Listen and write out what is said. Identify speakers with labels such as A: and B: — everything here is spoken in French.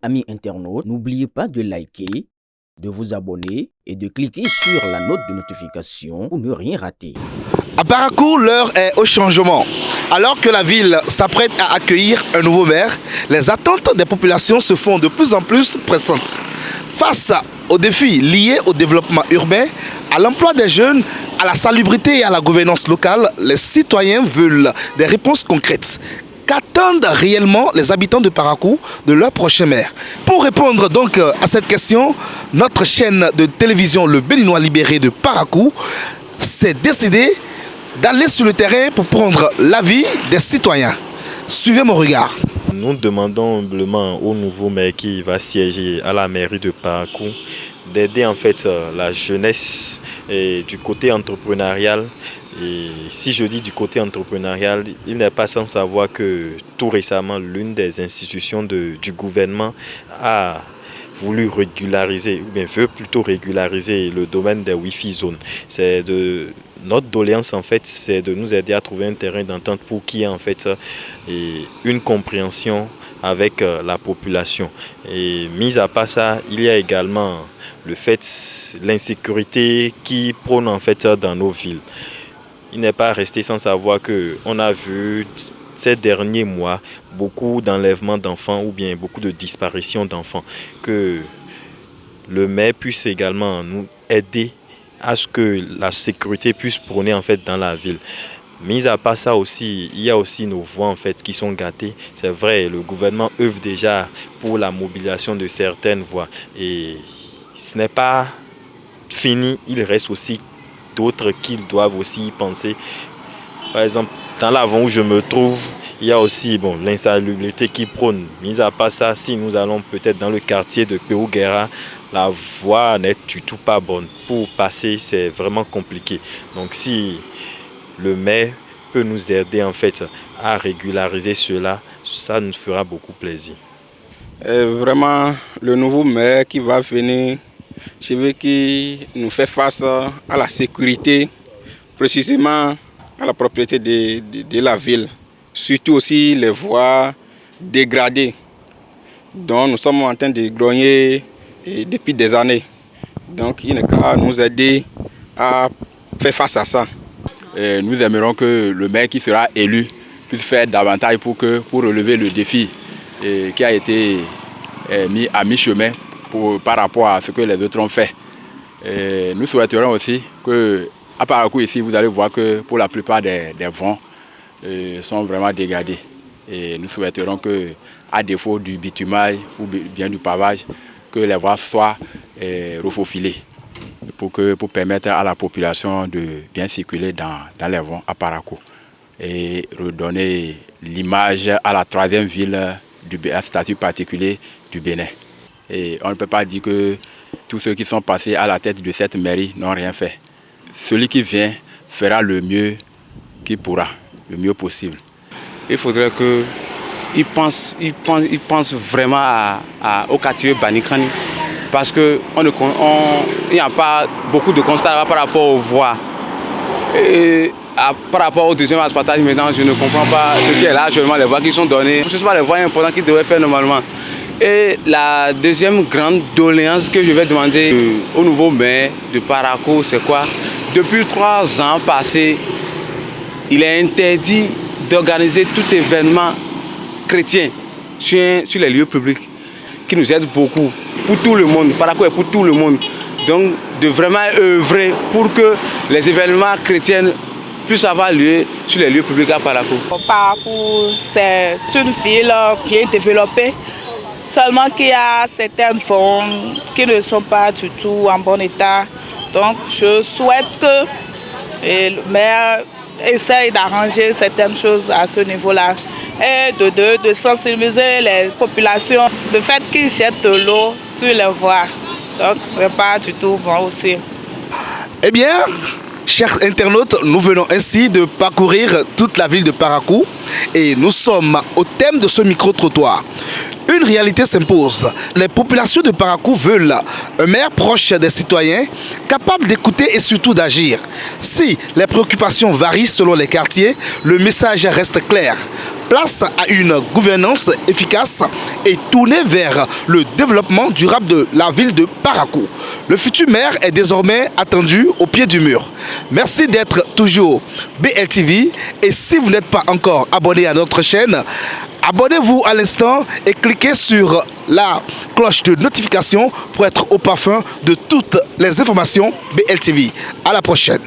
A: Amis internautes, n'oubliez pas de liker, de vous abonner et de cliquer sur la note de notification pour ne rien rater.
B: À Parakou, l'heure est au changement. Alors que la ville s'apprête à accueillir un nouveau maire, les attentes des populations se font de plus en plus pressantes. Face aux défis liés au développement urbain, à l'emploi des jeunes, à la salubrité et à la gouvernance locale, les citoyens veulent des réponses concrètes. Qu'attendent réellement les habitants de Parakou de leur prochain maire? Pour répondre donc à cette question, notre chaîne de télévision Le Béninois Libéré de Parakou s'est décidée d'aller sur le terrain pour prendre l'avis des citoyens. Suivez mon regard.
C: Nous demandons humblement au nouveau maire qui va siéger à la mairie de Parakou d'aider en fait la jeunesse du côté entrepreneurial. Et si je dis du côté entrepreneurial, il n'est pas sans savoir que tout récemment, l'une des institutions du gouvernement a voulu régulariser, ou bien veut plutôt régulariser le domaine des Wi-Fi zones. Notre doléance en fait, c'est de nous aider à trouver un terrain d'entente pour qu'il y ait en fait une compréhension avec la population. Et mis à part ça, il y a également le fait, l'insécurité qui prône en fait dans nos villes. Il n'est pas resté sans savoir qu'on a vu ces derniers mois beaucoup d'enlèvements d'enfants ou bien beaucoup de disparitions d'enfants. Que le maire puisse également nous aider à ce que la sécurité puisse prôner en fait dans la ville. Mis à part ça aussi, il y a aussi nos voix en fait qui sont gâtées. C'est vrai, le gouvernement œuvre déjà pour la mobilisation de certaines voix. Et ce n'est pas fini, il reste aussi d'autres qui doivent aussi y penser. Par exemple, dans l'avant où je me trouve, il y a aussi l'insalubrité qui prône. Mis à part ça, si nous allons peut-être dans le quartier de Péouguera, la voie n'est du tout pas bonne. Pour passer, c'est vraiment compliqué. Donc si le maire peut nous aider en fait à régulariser cela, ça nous fera beaucoup plaisir.
D: Vraiment, le nouveau maire qui va venir, je veux qu'il nous fait face à la sécurité, précisément à la propriété de la ville, surtout aussi les voies dégradées dont nous sommes en train de grogner depuis des années. Donc il n'est qu'à nous aider à faire face à ça.
E: Et nous aimerions que le maire qui sera élu puisse faire davantage pour relever le défi qui a été mis à mi-chemin par rapport à ce que les autres ont fait. Et nous souhaiterions aussi qu'à Parakou ici, vous allez voir que pour la plupart des vents sont vraiment dégradés. Et nous souhaiterions qu'à défaut du bitumage ou bien du pavage, que les voies soient refaufilées pour permettre à la population de bien circuler dans les vents à Parakou et redonner l'image à la troisième ville à statut particulier du Bénin. Et on ne peut pas dire que tous ceux qui sont passés à la tête de cette mairie n'ont rien fait. Celui qui vient fera le mieux qu'il pourra, le mieux possible.
F: Il faudrait qu'il pense vraiment au quartier Banikani parce qu'il n'y a pas beaucoup de constats par rapport aux voies. Et par rapport au deuxième asphaltage, maintenant, je ne comprends pas ce qui est là actuellement, les voies qui sont données. Ce ne sont pas les voies importantes qu'ils devraient faire normalement. Et la deuxième grande doléance que je vais demander au nouveau maire de Parakou, c'est quoi? Depuis 3 ans passés, il est interdit d'organiser tout événement chrétien sur les lieux publics, qui nous aide beaucoup, pour tout le monde. Parakou est pour tout le monde. Donc, de vraiment œuvrer pour que les événements chrétiens puissent avoir lieu sur les lieux publics à Parakou.
G: Parakou, c'est une ville qui est développée. Seulement qu'il y a certaines formes qui ne sont pas du tout en bon état. Donc je souhaite que le maire essaye d'arranger certaines choses à ce niveau-là. Et de sensibiliser les populations, le fait qu'ils jettent de l'eau sur les voies. Donc ce n'est pas du tout bon aussi.
B: Eh bien, chers internautes, nous venons ainsi de parcourir toute la ville de Parakou et nous sommes au thème de ce micro-trottoir. Une réalité s'impose. Les populations de Parakou veulent un maire proche des citoyens, capable d'écouter et surtout d'agir. Si les préoccupations varient selon les quartiers, le message reste clair. Place à une gouvernance efficace et tournée vers le développement durable de la ville de Parakou. Le futur maire est désormais attendu au pied du mur. Merci d'être toujours BLTV et si vous n'êtes pas encore abonné à notre chaîne, abonnez-vous à l'instant et cliquez sur la cloche de notification pour être au parfum de toutes les informations BLTV. À la prochaine.